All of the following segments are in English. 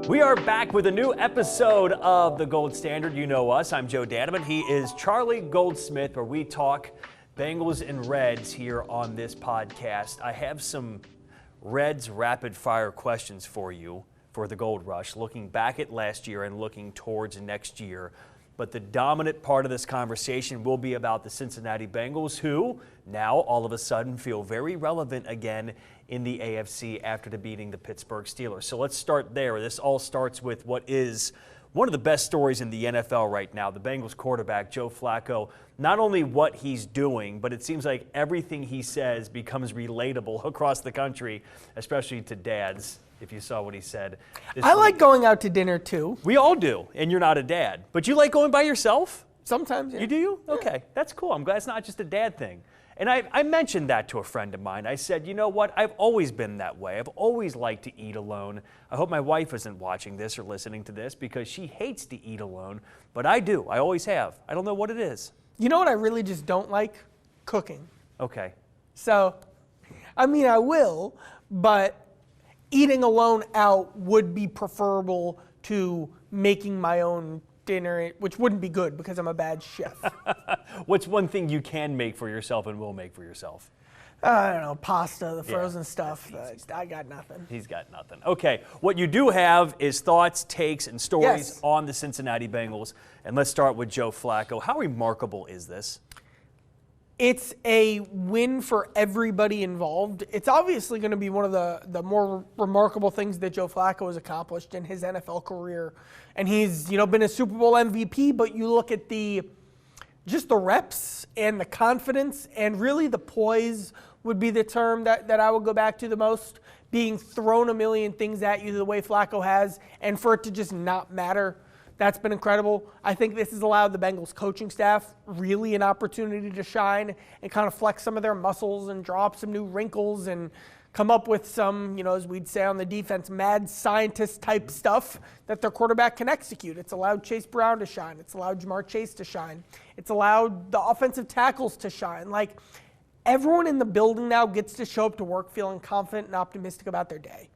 We are back with a new episode of The Gold Standard. You know us. I'm Joe Danneman. He is Charlie Goldsmith, where we talk Bengals and Reds here on this podcast. I have some Reds rapid-fire questions for you for the Gold Rush, looking back at last year and looking towards next year. But the dominant part of this conversation will be about the Cincinnati Bengals, who now all of a sudden feel very relevant again in the AFC after beating the Pittsburgh Steelers. So let's start there. This all starts with what is one of the best stories in the NFL right now, the Bengals quarterback, Joe Flacco. Not only what he's doing, but it seems like everything he says becomes relatable across the country, especially to dads, if you saw what he said. I like going out to dinner, too. We all do, and you're not a dad. But you like going by yourself? Sometimes, yeah. You do? Yeah. Okay, that's cool. I'm glad it's not just a dad thing. And I mentioned that to a friend of mine. I said, you know what? I've always been that way. I've always liked to eat alone. I hope my wife isn't watching this or listening to this because she hates to eat alone. But I do. I always have. I don't know what it is. You know what I really just don't like? Cooking. Okay. So, I mean, I will, but eating alone out would be preferable to making my own dinner, which wouldn't be good because I'm a bad chef. What's one thing you can make for yourself and will make for yourself? I don't know, pasta, the frozen stuff. I got nothing. He's got nothing. Okay, what you do have is thoughts, takes, and stories Yes. on the Cincinnati Bengals. And let's start with Joe Flacco. How remarkable is this? It's a win for everybody involved. It's obviously going to be one of the more remarkable things that Joe Flacco has accomplished in his NFL career. And he's, been a Super Bowl MVP, but you look at just the reps and the confidence and really the poise would be the term that I would go back to the most, being thrown a million things at you the way Flacco has, and for it to just not matter. That's been incredible. I think this has allowed the Bengals coaching staff really an opportunity to shine and kind of flex some of their muscles and drop some new wrinkles and come up with some, as we'd say on the defense, mad scientist type stuff that their quarterback can execute. It's allowed Chase Brown to shine. It's allowed Jamar Chase to shine. It's allowed the offensive tackles to shine. Like, everyone in the building now gets to show up to work feeling confident and optimistic about their day.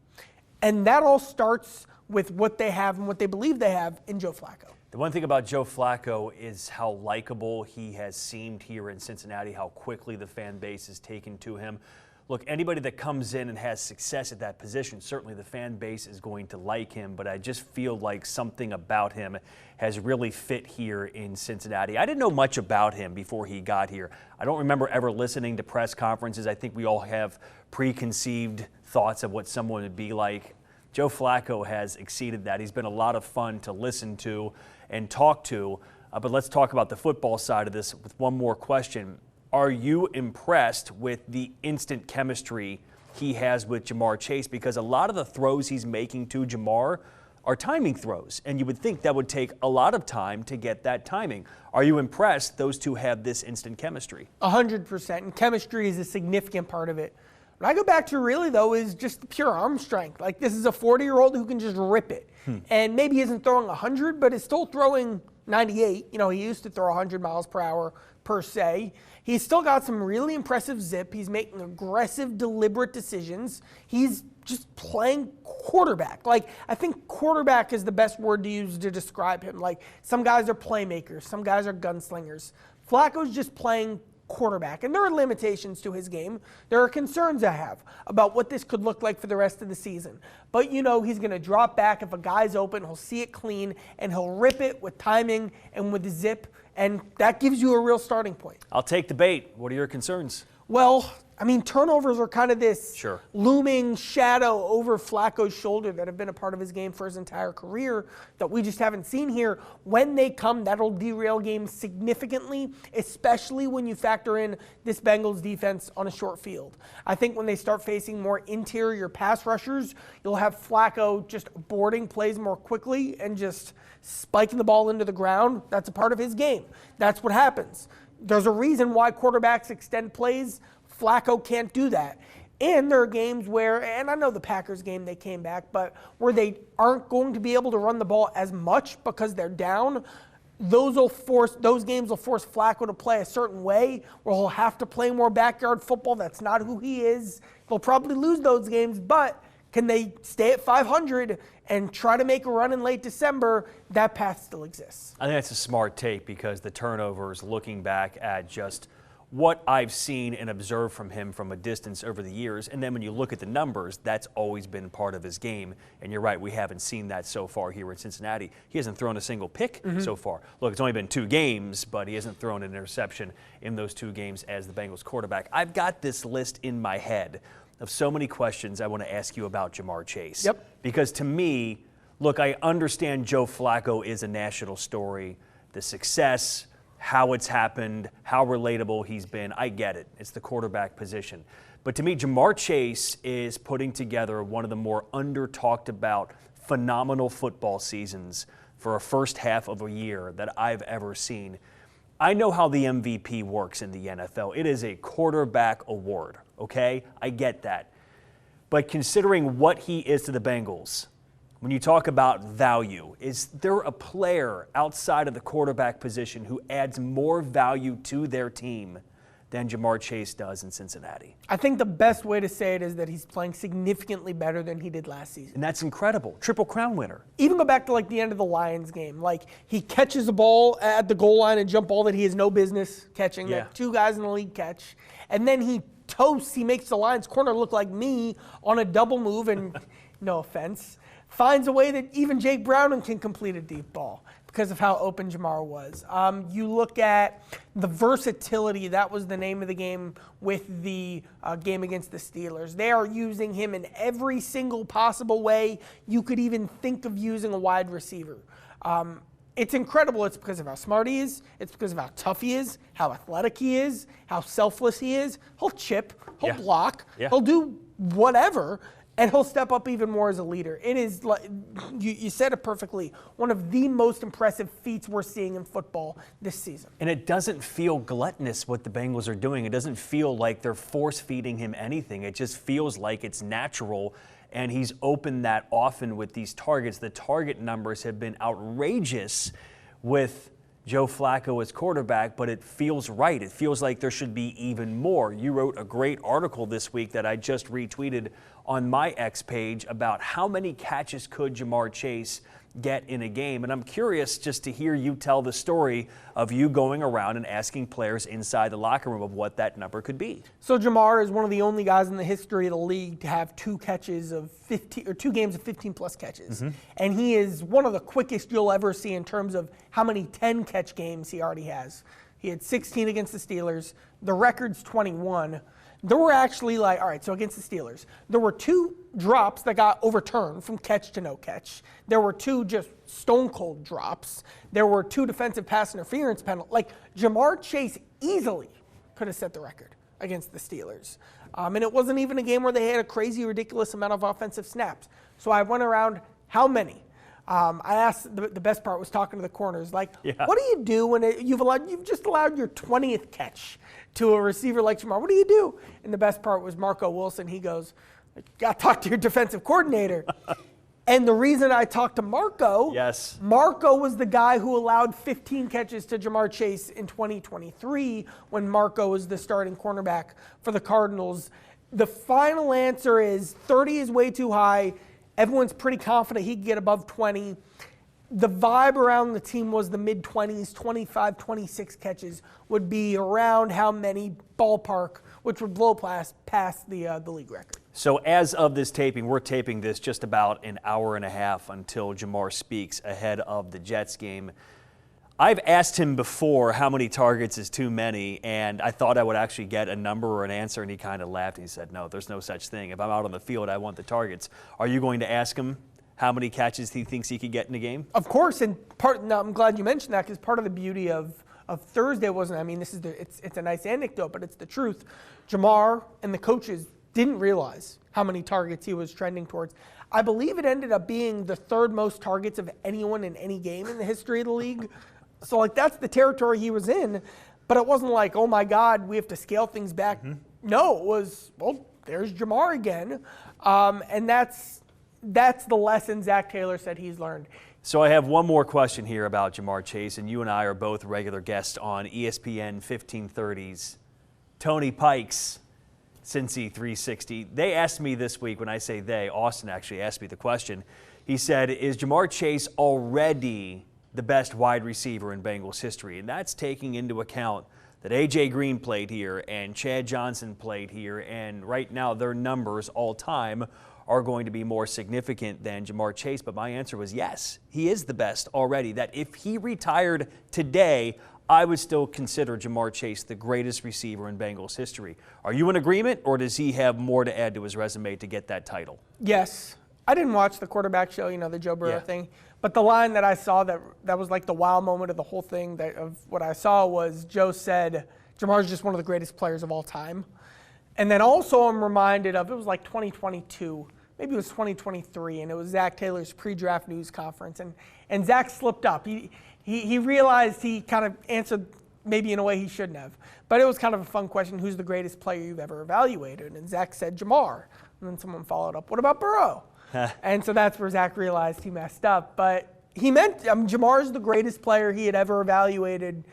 And that all starts with what they have and what they believe they have in Joe Flacco. The one thing about Joe Flacco is how likable he has seemed here in Cincinnati, how quickly the fan base has taken to him. Look, anybody that comes in and has success at that position, certainly the fan base is going to like him, but I just feel like something about him has really fit here in Cincinnati. I didn't know much about him before he got here. I don't remember ever listening to press conferences. I think we all have preconceived thoughts of what someone would be like. Joe Flacco has exceeded that. He's been a lot of fun to listen to and talk to. But let's talk about the football side of this with one more question. Are you impressed with the instant chemistry he has with Jamar Chase? Because a lot of the throws he's making to Jamar are timing throws, and you would think that would take a lot of time to get that timing. Are you impressed those two have this instant chemistry? 100%, and chemistry is a significant part of it. What I go back to really, though, is just the pure arm strength. Like, this is a 40-year-old who can just rip it. And maybe he isn't throwing 100, but is still throwing 98. He used to throw 100 miles per hour per se. He's still got some really impressive zip. He's making aggressive, deliberate decisions. He's just playing quarterback. Like, I think quarterback is the best word to use to describe him. Like, some guys are playmakers. Some guys are gunslingers. Flacco's just playing quarterback, and there are limitations to his game. There are concerns I have about what this could look like for the rest of the season. But he's going to drop back if a guy's open, he'll see it clean, and he'll rip it with timing and with zip, and that gives you a real starting point. I'll take the bait. What are your concerns? Well, turnovers are kind of this Sure. looming shadow over Flacco's shoulder that have been a part of his game for his entire career that we just haven't seen here. When they come, that'll derail games significantly, especially when you factor in this Bengals defense on a short field. I think when they start facing more interior pass rushers, you'll have Flacco just boarding plays more quickly and just spiking the ball into the ground. That's a part of his game. That's what happens. There's a reason why quarterbacks extend plays. Flacco can't do that. And there are games where, and I know the Packers game they came back, but where they aren't going to be able to run the ball as much because they're down. Those games will force Flacco to play a certain way, where he'll have to play more backyard football. That's not who he is. They'll probably lose those games, but Can they stay at 500 and try to make a run in late December? That path still exists. I think that's a smart take because the turnovers, looking back at just what I've seen and observed from him from a distance over the years, and then when you look at the numbers, that's always been part of his game. And you're right, we haven't seen that so far here in Cincinnati. He hasn't thrown a single pick so far. Look, it's only been 2 games, but he hasn't thrown an interception in those 2 games as the Bengals quarterback. I've got this list in my head of so many questions I want to ask you about Ja'Marr Chase. Yep. Because to me, look, I understand Joe Flacco is a national story, the success, how it's happened, how relatable he's been. I get it. It's the quarterback position. But to me, Ja'Marr Chase is putting together one of the more under-talked about phenomenal football seasons for a first half of a year that I've ever seen. I know how the MVP works in the NFL. It is a quarterback award, okay? I get that. But considering what he is to the Bengals, when you talk about value, is there a player outside of the quarterback position who adds more value to their team than Ja'Marr Chase does in Cincinnati? I think the best way to say it is that he's playing significantly better than he did last season. And that's incredible. Triple Crown winner. Even go back to like the end of the Lions game. Like he catches a ball at the goal line, and jump ball that he has no business catching, that 2 guys in the league catch. And then he makes the Lions corner look like me on a double move, and no offense, finds a way that even Jake Browning can complete a deep ball because of how open Ja'Marr was. You look at the versatility, that was the name of the game with the game against the Steelers. They are using him in every single possible way you could even think of using a wide receiver. It's incredible. It's because of how smart he is. It's because of how tough he is, how athletic he is, how selfless he is. He'll chip, he'll block, he'll do whatever. And he'll step up even more as a leader. It is, like you said it perfectly, one of the most impressive feats we're seeing in football this season. And it doesn't feel gluttonous what the Bengals are doing. It doesn't feel like they're force-feeding him anything. It just feels like it's natural, and he's opened that often with these targets. The target numbers have been outrageous with Joe Flacco as quarterback, but it feels right. It feels like there should be even more. You wrote a great article this week that I just retweeted on my X page about how many catches could Ja'Marr Chase get in a game. And I'm curious just to hear you tell the story of you going around and asking players inside the locker room of what that number could be. So Ja'Marr is one of the only guys in the history of the league to have 2 catches of 15 or 2 games of 15 plus catches. And he is one of the quickest you'll ever see in terms of how many 10 catch games he already has. He had 16 against the Steelers. The record's 21. There were actually all right, so against the Steelers, there were 2 drops that got overturned from catch to no catch. There were 2 just stone cold drops. There were 2 defensive pass interference penalties. Ja'Marr Chase easily could have set the record against the Steelers. And it wasn't even a game where they had a crazy, ridiculous amount of offensive snaps. So I went around, how many? I asked, the best part was talking to the corners, what do you do when you've just allowed your 20th catch to a receiver like Ja'Marr? What do you do? And the best part was Marco Wilson. He goes, got to talk to your defensive coordinator. And the reason I talked to Marco, Marco was the guy who allowed 15 catches to Ja'Marr Chase in 2023 when Marco was the starting cornerback for the Cardinals. The final answer is 30 is way too high. Everyone's pretty confident he can get above 20. The vibe around the team was the mid-20s, 25, 26 catches would be around how many ballpark, which would blow past the league record. So as of this taping, we're taping this just about an hour and a half until Ja'Marr speaks ahead of the Jets game. I've asked him before how many targets is too many, and I thought I would actually get a number or an answer, and he kind of laughed. He said, no, there's no such thing. If I'm out on the field, I want the targets. Are you going to ask him how many catches he thinks he could get in a game? Of course, and I'm glad you mentioned that because part of the beauty of Thursday wasn't, it's a nice anecdote, but it's the truth. Ja'Marr and the coaches didn't realize how many targets he was trending towards. I believe it ended up being the 3rd most targets of anyone in any game in the history of the league. So that's the territory he was in, but it wasn't like, oh my God, we have to scale things back. No, it was, well, there's Ja'Marr again. And that's the lesson Zach Taylor said he's learned. So I have one more question here about Ja'Marr Chase, and you and I are both regular guests on ESPN 1530's Tony Pikes. Cincy 360. They asked me this week, when I say they, Austin actually asked me the question. He said, is Jamar Chase already the best wide receiver in Bengals history? And that's taking into account that A.J. Green played here and Chad Johnson played here, and right now their numbers all time are going to be more significant than Jamar Chase. But my answer was yes, he is the best already. That if he retired today, I would still consider Jamar Chase the greatest receiver in Bengals history. Are you in agreement, or does he have more to add to his resume to get that title? Yes. I didn't watch the quarterback show, the Joe Burrow thing, but the line that I saw that was like the wow moment of the whole thing of what I saw was Joe said, Jamar's just one of the greatest players of all time. And then also I'm reminded of, it was like 2022, maybe it was 2023, and it was Zach Taylor's pre-draft news conference, and Zach slipped up. He realized he kind of answered maybe in a way he shouldn't have. But it was kind of a fun question, who's the greatest player you've ever evaluated? And Zach said Jamar. And then someone followed up, what about Burrow? And so that's where Zach realized he messed up. But he meant, Jamar's the greatest player he had ever evaluated.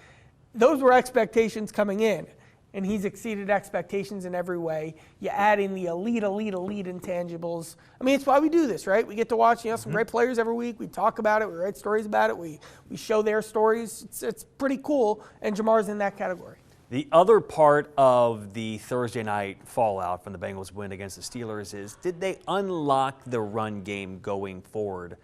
Those were expectations coming in. And he's exceeded expectations in every way. You add in the elite intangibles. I mean, it's why we do this, right? We get to watch some great players every week. We talk about it. We write stories about it. We show their stories. It's pretty cool, and Jamar's in that category. The other part of the Thursday night fallout from the Bengals win against the Steelers is, did they unlock the run game going forward?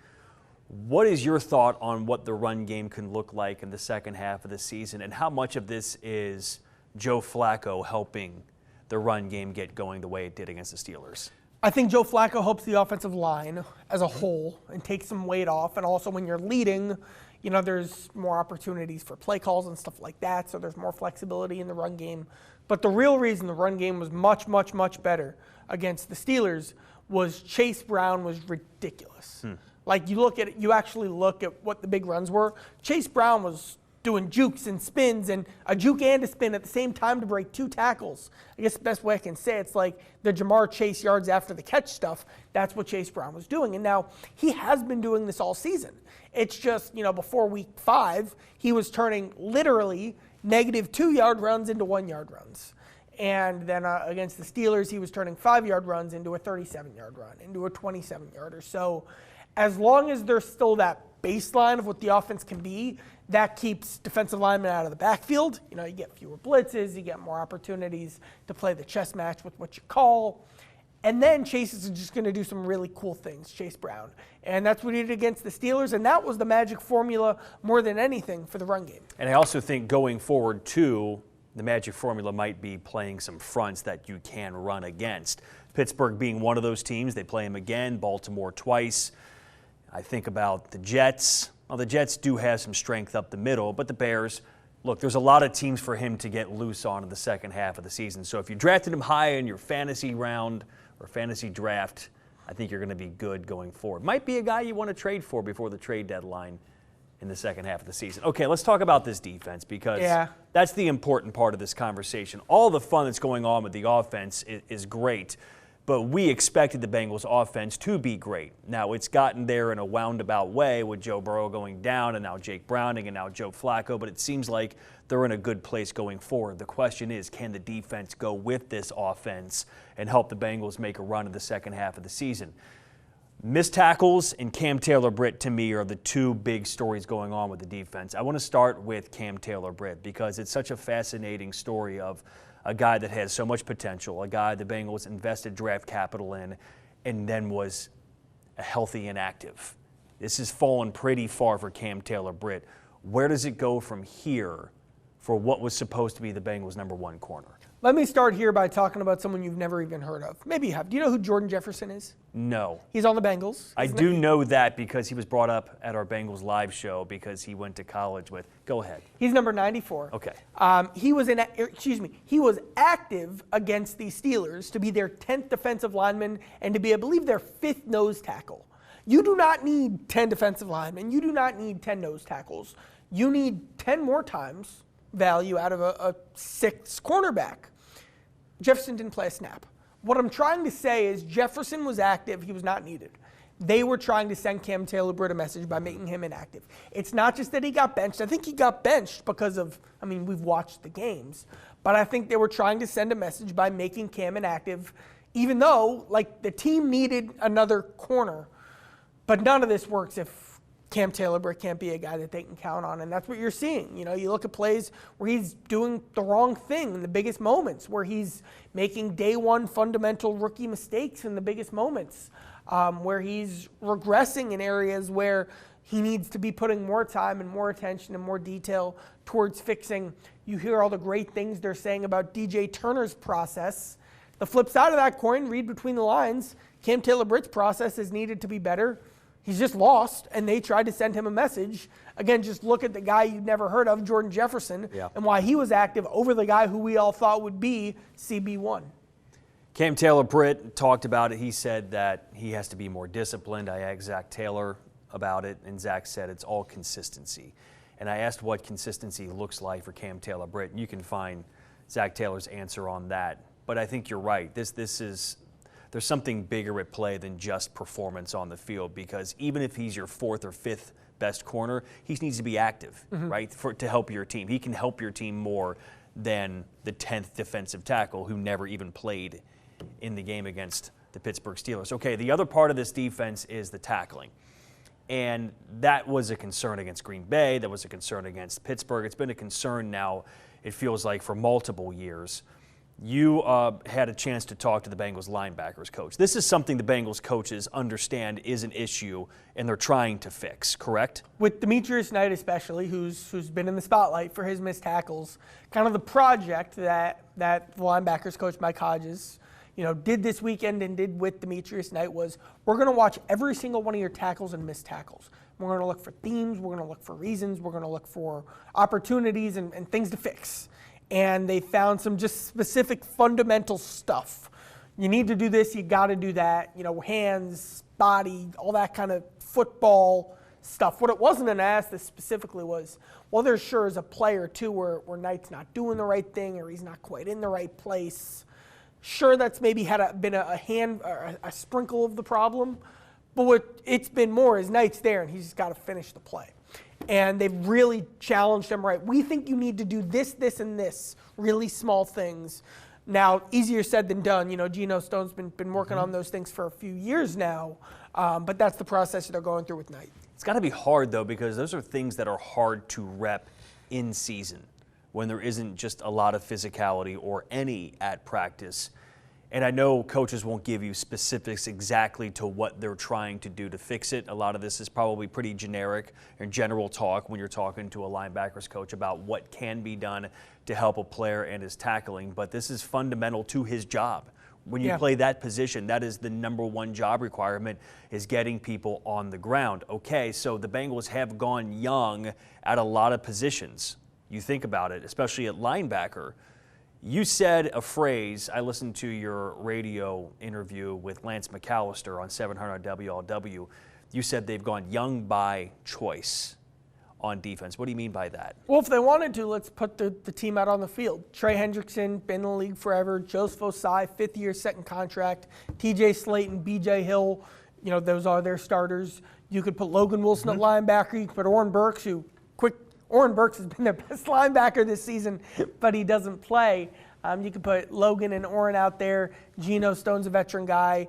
What is your thought on what the run game can look like in the second half of the season, and how much of this is Joe Flacco helping the run game get going the way it did against the Steelers? I think Joe Flacco helps the offensive line as a whole and takes some weight off. And also when you're leading, there's more opportunities for play calls and stuff like that. So there's more flexibility in the run game. But the real reason the run game was much, much, much better against the Steelers was Chase Brown was ridiculous. Like you actually look at what the big runs were. Chase Brown was doing jukes and spins, and a juke and a spin at the same time to break 2 tackles. I guess the best way I can say it's like the Jamar Chase yards after the catch stuff. That's what Chase Brown was doing. And now he has been doing this all season. It's just, before week 5, he was turning literally negative 2-yard runs into 1-yard runs. And then against the Steelers, he was turning 5-yard runs into a 37-yard run, into a 27-yarder. So as long as there's still that baseline of what the offense can be, that keeps defensive linemen out of the backfield. You get fewer blitzes, you get more opportunities to play the chess match with what you call. And then Chase is just going to do some really cool things, Chase Brown. And that's what he did against the Steelers, and that was the magic formula more than anything for the run game. And I also think going forward, too, the magic formula might be playing some fronts that you can run against. Pittsburgh being one of those teams, they play them again, Baltimore twice. I think about the Jets. Well, the Jets do have some strength up the middle, but the Bears, look, there's a lot of teams for him to get loose on in the second half of the season. So if you drafted him high in your fantasy round or fantasy draft, I think you're going to be good going forward. Might be a guy you want to trade for before the trade deadline in the second half of the season. Okay, let's talk about this defense, because that's the important part of this conversation. All the fun that's going on with the offense is great, but we expected the Bengals offense to be great. Now, it's gotten there in a roundabout way with Joe Burrow going down and now Jake Browning and now Joe Flacco, but it seems like they're in a good place going forward. The question is, can the defense go with this offense and help the Bengals make a run in the second half of the season? Missed tackles and Cam Taylor-Britt, to me, are the two big stories going on with the defense. I want to start with Cam Taylor-Britt because it's such a fascinating story of a guy that has so much potential, a guy the Bengals invested draft capital in and then was healthy and active. This has fallen pretty far for Cam Taylor-Britt. Where does it go from here for what was supposed to be the Bengals' #1 corner? Let me start here by talking about someone you've never even heard of. Maybe you have. Do you know who Jordan Jefferson is? No. He's on the Bengals. I do know that because he was brought up at our Bengals live show because he went to college with. Go ahead. He's number 94. Okay. He was active against the Steelers to be their 10th defensive lineman and to be, I believe, their 5th nose tackle. You do not need 10 defensive linemen. You do not need 10 nose tackles. You need 10 more times value out of a 6th cornerback. Jefferson didn't play a snap. What I'm trying to say is Jefferson was active. He was not needed. They were trying to send Cam Taylor-Britt a message by making him inactive. It's not just that he got benched. I think he got benched because of, we've watched the games, but I think they were trying to send a message by making Cam inactive, even though like the team needed another corner. But none of this works if Cam Taylor-Britt can't be a guy that they can count on, and that's what you're seeing. You know, you look at plays where he's doing the wrong thing in the biggest moments, where he's making day one fundamental rookie mistakes in the biggest moments, where he's regressing in areas where he needs to be putting more time and more attention and more detail towards fixing. You hear all the great things they're saying about DJ Turner's process. The flip side of that coin, read between the lines, Cam Taylor-Britt's process is needed to be better. He's just lost, and they tried to send him a message. Again, just look at the guy you'd never heard of, Jordan Jefferson, and why he was active over the guy who we all thought would be CB1. Cam Taylor-Britt talked about it. He said that he has to be more disciplined. I asked Zach Taylor about it, and Zach said it's all consistency. And I asked what consistency looks like for Cam Taylor-Britt, and you can find Zach Taylor's answer on that. But I think you're right. There's something bigger at play than just performance on the field, because even if he's your fourth or fifth best corner, he needs to be active, right, to help your team. He can help your team more than the 10th defensive tackle who never even played in the game against the Pittsburgh Steelers. Okay, the other part of this defense is the tackling. And that was a concern against Green Bay. That was a concern against Pittsburgh. It's been a concern now, it feels like, for multiple years. You had a chance to talk to the Bengals linebackers coach. This is something the Bengals coaches understand is an issue, and they're trying to fix, correct? With Demetrius Knight especially, who's been in the spotlight for his missed tackles, kind of the project that the linebackers coach Mike Hodges did this weekend and did with Demetrius Knight was, we're going to watch every single one of your tackles and missed tackles. We're going to look for themes. We're going to look for reasons. We're going to look for opportunities and things to fix. And they found some just specific fundamental stuff. You need to do this, you got to do that, hands, body, all that kind of football stuff. What it wasn't an ask this specifically was, well, there sure is a play or two where Knight's not doing the right thing or he's not quite in the right place. Sure, that's maybe been a sprinkle of the problem, but what it's been more is Knight's there and he's just got to finish the play. And they've really challenged him, right? We think you need to do this, this, and this, really small things. Now, easier said than done. Geno Stone's been working on those things for a few years now, but that's the process they're going through with Knight. It's got to be hard, though, because those are things that are hard to rep in season when there isn't just a lot of physicality or any at practice. And I know coaches won't give you specifics exactly to what they're trying to do to fix it. A lot of this is probably pretty generic and general talk when you're talking to a linebackers coach about what can be done to help a player and his tackling. But this is fundamental to his job. When you play that position, that is the number one job requirement, is getting people on the ground. Okay, so the Bengals have gone young at a lot of positions. You think about it, especially at linebacker. You said a phrase, I listened to your radio interview with Lance McAllister on 700 WLW. You said they've gone young by choice on defense. What do you mean by that? Well, if they wanted to, let's put the team out on the field. Trey Hendrickson, been in the league forever. Joseph Osai, 5th year, second contract. TJ Slayton, BJ Hill, those are their starters. You could put Logan Wilson at linebacker. You could put Oren Burks, Oren Burks has been their best linebacker this season, but he doesn't play. You could put Logan and Oren out there. Geno Stone's a veteran guy.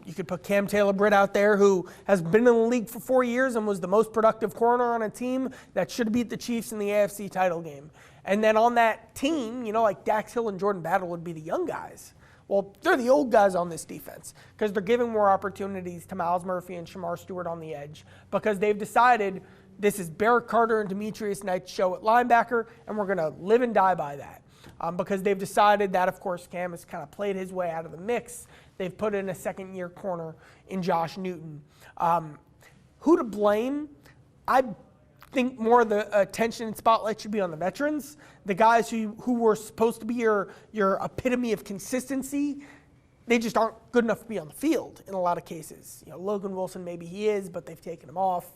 You could put Cam Taylor-Britt out there, who has been in the league for 4 years and was the most productive corner on a team that should have beat the Chiefs in the AFC title game. And then on that team, like Dax Hill and Jordan Battle would be the young guys. Well, they're the old guys on this defense because they're giving more opportunities to Myles Murphy and Shamar Stewart on the edge because they've decided this is Barrett Carter and Demetrius Knight's show at linebacker, and we're going to live and die by that. Because they've decided that, of course, Cam has kind of played his way out of the mix. They've put in a second-year corner in Josh Newton. Who to blame? I think more of the attention and spotlight should be on the veterans, the guys who were supposed to be your epitome of consistency. They just aren't good enough to be on the field in a lot of cases. Logan Wilson, maybe he is, but they've taken him off.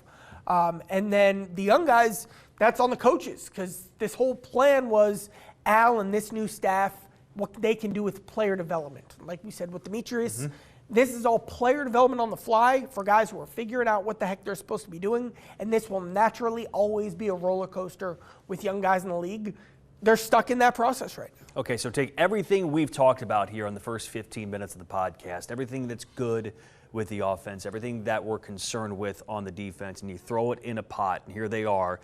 And then the young guys, that's on the coaches, because this whole plan was Al and this new staff, what they can do with player development. Like we said with Demetrius, this is all player development on the fly for guys who are figuring out what the heck they're supposed to be doing, and this will naturally always be a roller coaster with young guys in the league. they're stuck in that process right now. Okay, so take everything we've talked about here on the first 15 minutes of the podcast, everything that's good with the offense, everything that we're concerned with on the defense, and you throw it in a pot, and here they are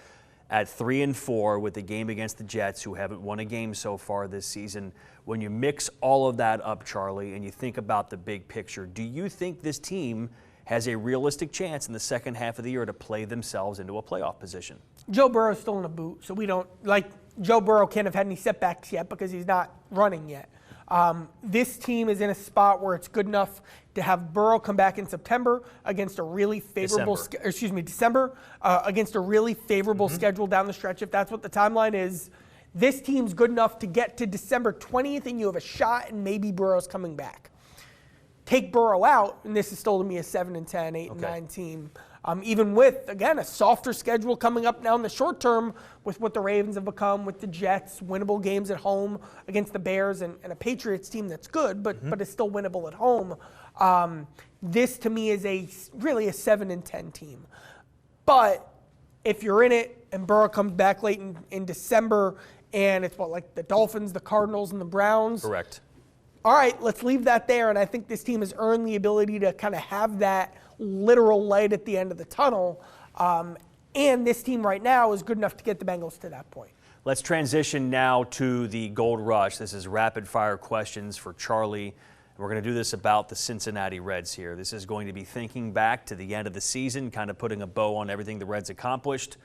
at 3-4 with the game against the Jets, who haven't won a game so far this season. When you mix all of that up, Charlie, and you think about the big picture, do you think this team has a realistic chance in the second half of the year to play themselves into a playoff position? Joe Burrow's still in a boot, so we don't, Joe Burrow can't have had any setbacks yet because he's not running yet. This team is in a spot where it's good enough to have Burrow come back in September against a really favorable, December, against a really favorable schedule down the stretch. If that's what the timeline is, this team's good enough to get to December 20th and you have a shot and maybe Burrow's coming back. Take Burrow out, and this is still to me a 7-10, 8-9 team. Even with, again, a softer schedule coming up now in the short term with what the Ravens have become, with the Jets, winnable games at home against the Bears and a Patriots team that's good, but is still winnable at home. This, to me, is really a 7-10 team. But if you're in it and Burrow comes back late in December and it's like the Dolphins, the Cardinals, and the Browns. Correct. All right, let's leave that there, and I think this team has earned the ability to kind of have that literal light at the end of the tunnel, and this team right now is good enough to get the Bengals to that point. Let's transition now to the Gold Rush. This is rapid-fire questions for Charlie. We're going to do this about the Cincinnati Reds here. This is going to be thinking back to the end of the season, kind of putting a bow on everything the Reds accomplished,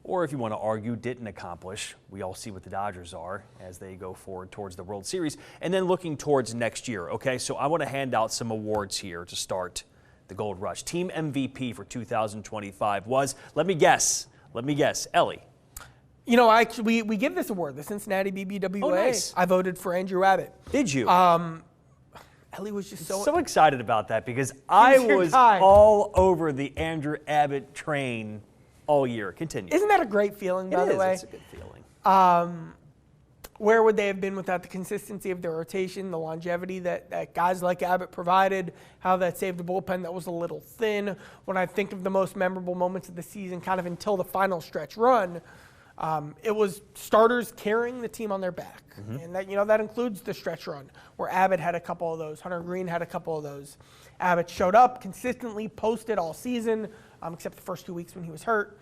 or if you want to argue, didn't accomplish. We all see what the Dodgers are as they go forward towards the World Series, and then looking towards next year, okay? So I want to hand out some awards here to start the Gold Rush. Team MVP for 2025 was, let me guess, Ellie. You know, we give this award, the Cincinnati BBWA. Oh, nice. I voted for Andrew Abbott. Did you? Ellie was just so excited about that because I was all over the Andrew Abbott train all year. Continue. Isn't that a great feeling, by the way? It's a good feeling. Where would they have been without the consistency of their rotation, the longevity that guys like Abbott provided, how that saved a bullpen that was a little thin? When I think of the most memorable moments of the season, kind of until the final stretch run, it was starters carrying the team on their back. And that includes the stretch run where Abbott had a couple of those. Hunter Green had a couple of those. Abbott showed up, consistently posted all season, except the first 2 weeks when he was hurt.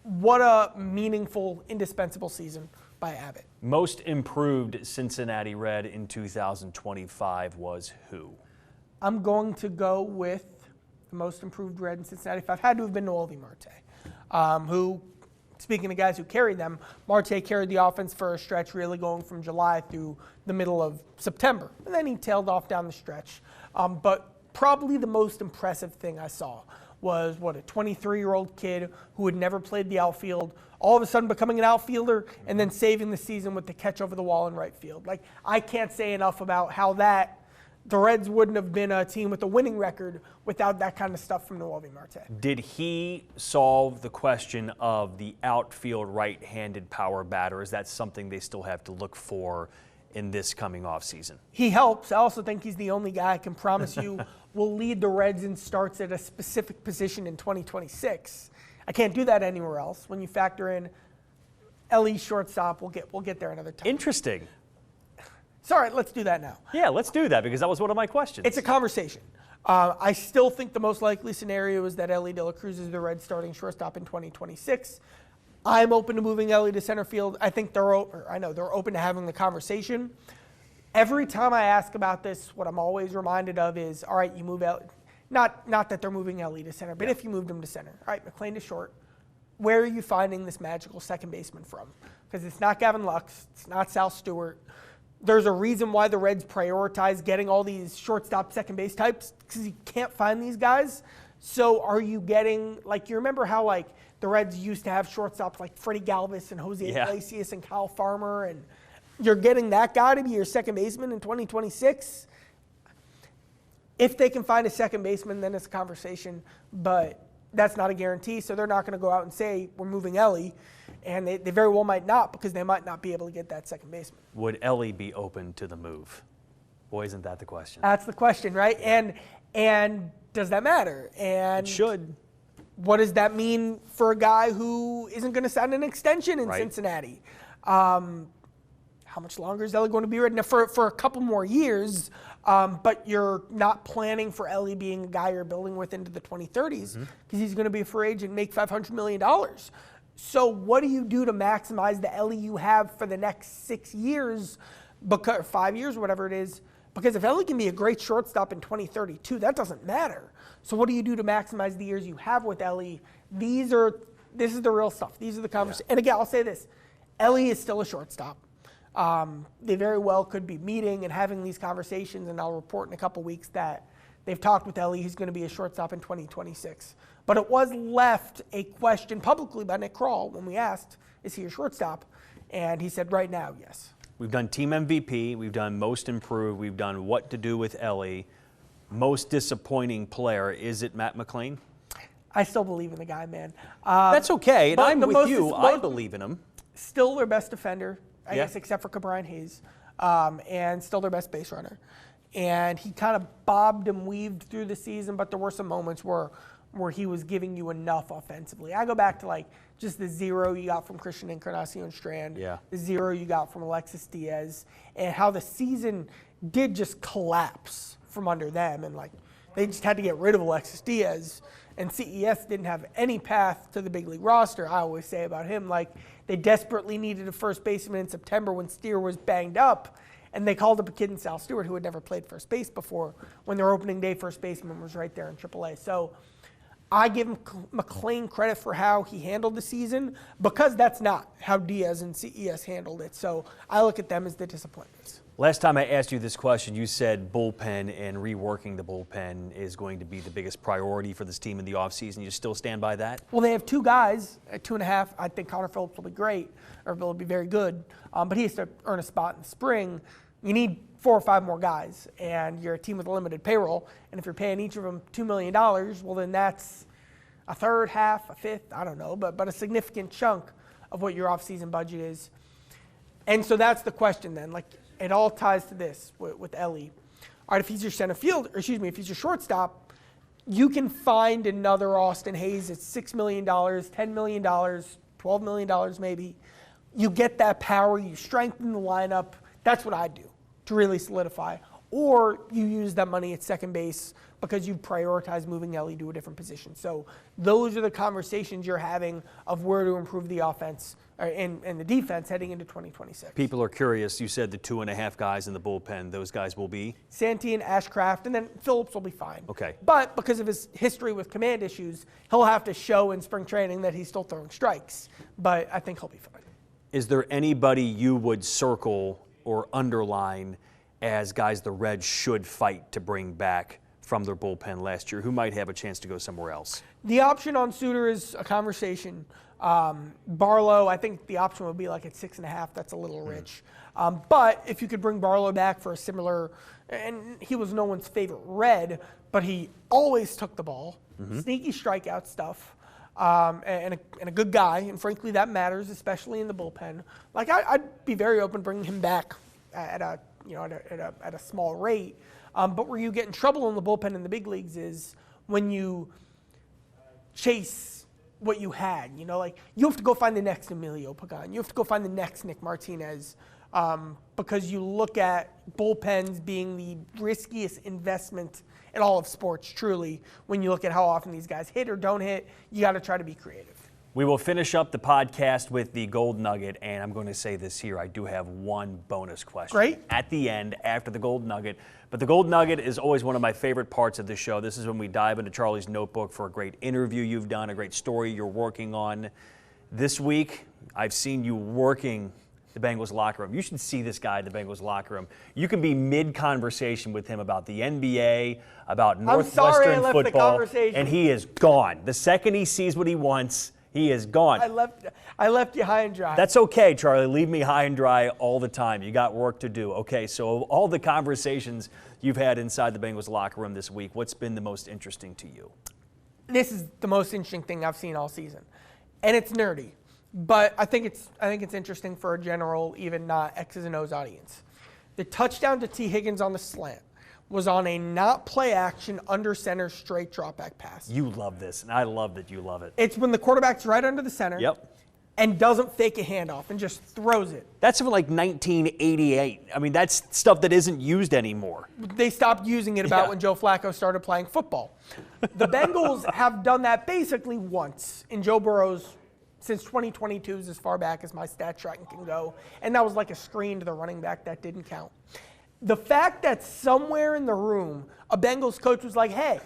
What a meaningful, indispensable season by Abbott. Most improved Cincinnati Red in 2025 was who? I'm going to go with the most improved Red in Cincinnati. If I've had to have been Noelvi Marte, who, speaking of guys who carried them, Marte carried the offense for a stretch really going from July through the middle of September. And then he tailed off down the stretch. But probably the most impressive thing I saw was, a 23-year-old kid who had never played the outfield, all of a sudden becoming an outfielder and then saving the season with the catch over the wall in right field. I can't say enough about how the Reds wouldn't have been a team with a winning record without that kind of stuff from Noelvi Marte. Did he solve the question of the outfield right-handed power batter? Is that something they still have to look for in this coming offseason? He helps. I also think he's the only guy I can promise you will lead the Reds in starts at a specific position in 2026. I can't do that anywhere else. When you factor in Ellie shortstop, we'll get there another time. Interesting. Sorry, let's do that now. Yeah, let's do that because that was one of my questions. It's a conversation. I still think the most likely scenario is that Ellie De La Cruz is the Reds starting shortstop in 2026. I'm open to moving Ellie to center field. I think they're open to having the conversation. Every time I ask about this, what I'm always reminded of is, all right, you move Ellie. Not that they're moving Ellie to center, but if you moved him to center. All right, McClain to short. Where are you finding this magical second baseman from? Because it's not Gavin Lux. It's not Sal Stewart. There's a reason why the Reds prioritize getting all these shortstop second base types because you can't find these guys. So are you getting, you remember how, the Reds used to have shortstops like Freddie Galvis and Jose Iglesias and Kyle Farmer, and you're getting that guy to be your second baseman in 2026? If they can find a second baseman, then it's a conversation, but that's not a guarantee, so they're not going to go out and say, we're moving Ellie, and they very well might not because they might not be able to get that second baseman. Would Ellie be open to the move? Boy, isn't that the question. That's the question, right? And does that matter? And it should. What does that mean for a guy who isn't going to sign an extension in Cincinnati? How much longer is Ellie going to be ready? Now, for a couple more years, but you're not planning for Ellie being a guy you're building with into the 2030s because he's going to be a free agent and make $500 million. So what do you do to maximize the Ellie you have for the next 6 years, because 5 years, whatever it is? Because if Ellie can be a great shortstop in 2032, that doesn't matter. So what do you do to maximize the years you have with Ellie? This is the real stuff. These are the conversations. Yeah. And again, I'll say this. Ellie is still a shortstop. They very well could be meeting and having these conversations, and I'll report in a couple weeks that they've talked with Ellie. He's going to be a shortstop in 2026. But it was left a question publicly by Nick Kroll when we asked, is he a shortstop? And he said, right now, yes. We've done team MVP, we've done most improved, we've done what to do with Ellie. Most disappointing player, is it Matt McClain? I still believe in the guy, man. That's okay, and I'm with you. I most, believe in him. Still their best defender, I guess, except for Cabrian Hayes, and still their best base runner. And he kind of bobbed and weaved through the season, but there were some moments where he was giving you enough offensively. I go back to like just the 0 you got from Christian Encarnacion Strand, the 0 you got from Alexis Diaz, and how the season did just collapse from under them. And like they just had to get rid of Alexis Diaz, and CES didn't have any path to the big league roster. I always say about him, like they desperately needed a first baseman in September when Steer was banged up, and they called up a kid in Sal Stewart who had never played first base before when their opening day first baseman was right there in AAA. So I give McClain credit for how he handled the season because that's not how Diaz and CES handled it. So I look at them as the disappointments. Last time I asked you this question, you said bullpen and reworking the bullpen is going to be the biggest priority for this team in the offseason. You still stand by that? Well, they have 2 guys at 2.5. I think Connor Phillips will be great, or will be very good, but he has to earn a spot in the spring. You need 4 or 5 more guys, and you're a team with a limited payroll, and if you're paying each of them $2 million, well, then that's a third, half, a fifth, I don't know, but a significant chunk of what your offseason budget is. And so that's the question then. Like, it all ties to this with Ellie. All right, if he's your center field, or excuse me, if he's your shortstop, you can find another Austin Hayes at $6 million, $10 million, $12 million maybe. You get that power, you strengthen the lineup. That's what I do to really solidify. Or you use that money at second base because you prioritize moving Ellie to a different position. So those are the conversations you're having of where to improve the offense and the defense heading into 2026. People are curious. You said the 2.5 guys in the bullpen. Those guys will be? Santee and Ashcraft, and then Phillips will be fine. Okay. But because of his history with command issues, he'll have to show in spring training that he's still throwing strikes. But I think he'll be fine. Is there anybody you would circle or underline as guys the Reds should fight to bring back from their bullpen last year, who might have a chance to go somewhere else? The option on Suter is a conversation. Barlow, I think the option would be like at 6.5. That's a little rich. But if you could bring Barlow back for a similar, and he was no one's favorite Red, but he always took the ball, sneaky strikeout stuff, and a good guy. And frankly, that matters, especially in the bullpen. Like I'd be very open bringing him back at a small rate. But where you get in trouble in the bullpen in the big leagues is when you chase what you had. You know, like you have to go find the next Emilio Pagan. You have to go find the next Nick Martinez because you look at bullpens being the riskiest investment in all of sports, truly. When you look at how often these guys hit or don't hit, you got to try to be creative. We will finish up the podcast with the Gold Nugget, and I'm going to say this here. I do have one bonus question. Great. At the end, after the Gold Nugget. But the Gold Nugget is always one of my favorite parts of the show. This is when we dive into Charlie's notebook for a great interview you've done, a great story you're working on. This week, I've seen you working the Bengals locker room. You should see this guy in the Bengals locker room. You can be mid-conversation with him about the NBA, about Northwestern football, the conversation. And he is gone. The second he sees what he wants, he is gone. I left you high and dry. That's okay, Charlie. Leave me high and dry all the time. You got work to do. Okay, so all the conversations you've had inside the Bengals locker room this week, what's been the most interesting to you? This is the most interesting thing I've seen all season. And it's nerdy. But I think it's interesting for a general, even not X's and O's audience. The touchdown to T. Higgins on the slant was on a not play action under center straight drop back pass. You love this, and I love that you love it. It's when the quarterback's right under the center. Yep. and doesn't fake a handoff and just throws it. That's from like 1988. I mean, that's stuff that isn't used anymore. They stopped using it about Yeah. when Joe Flacco started playing football. The Bengals have done that basically once in Joe Burrow's since 2022 is as far back as my stat tracking can go, and that was like a screen to the running back that didn't count. The fact that somewhere in the room a Bengals coach was like, hey,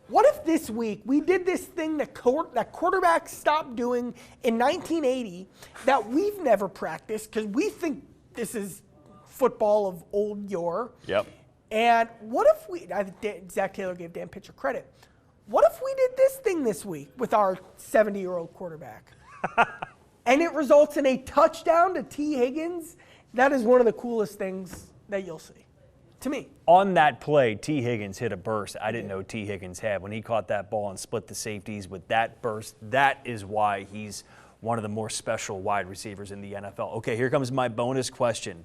what if this week we did this thing that quarterbacks stopped doing in 1980 that we've never practiced because we think this is football of old yore. Yep. And what if Zach Taylor gave Dan Pitcher credit. What if we did this thing this week with our 70-year-old quarterback? And it results in a touchdown to T. Higgins? That is one of the coolest things that you'll see, to me. On that play, T. Higgins hit a burst I didn't know T. Higgins had. When he caught that ball and split the safeties with that burst, that is why he's one of the more special wide receivers in the NFL. Okay, here comes my bonus question.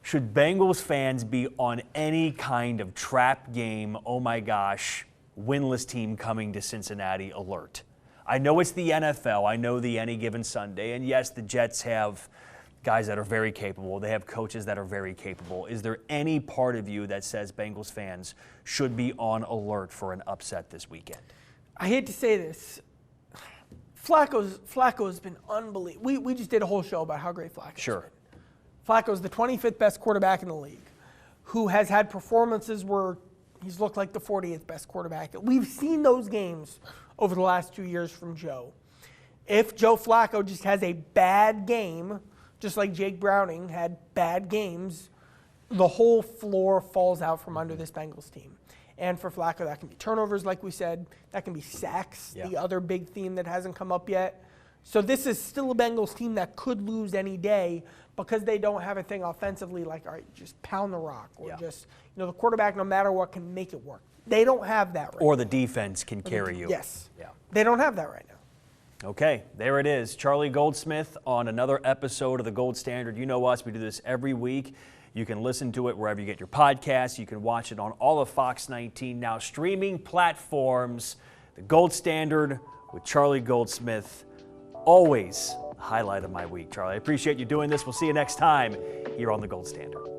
Should Bengals fans be on any kind of trap game, oh my gosh, winless team coming to Cincinnati alert? I know it's the NFL. I know the any given Sunday. And yes, the Jets have guys that are very capable. They have coaches that are very capable. Is there any part of you that says Bengals fans should be on alert for an upset this weekend? I hate to say this. Flacco's been unbelievable. We just did a whole show about how great Flacco's Sure. been. Flacco's the 25th best quarterback in the league, who has had performances where he's looked like the 40th best quarterback. We've seen those games over the last 2 years from Joe. If Joe Flacco just has a bad game, just like Jake Browning had bad games, the whole floor falls out from under this Bengals team. And for Flacco, that can be turnovers, like we said. That can be sacks, Yeah. the other big theme that hasn't come up yet. So this is still a Bengals team that could lose any day because they don't have a thing offensively like, all right, just pound the rock or Yeah. just, the quarterback, no matter what, can make it work. They don't have that right Or now. the defense can carry you. Yes. Yeah. They don't have that right now. Okay, there it is. Charlie Goldsmith on another episode of The Gold Standard. You know us, we do this every week. You can listen to it wherever you get your podcasts. You can watch it on all of Fox 19 now streaming platforms. The Gold Standard with Charlie Goldsmith. Always the highlight of my week, Charlie. I appreciate you doing this. We'll see you next time here on The Gold Standard.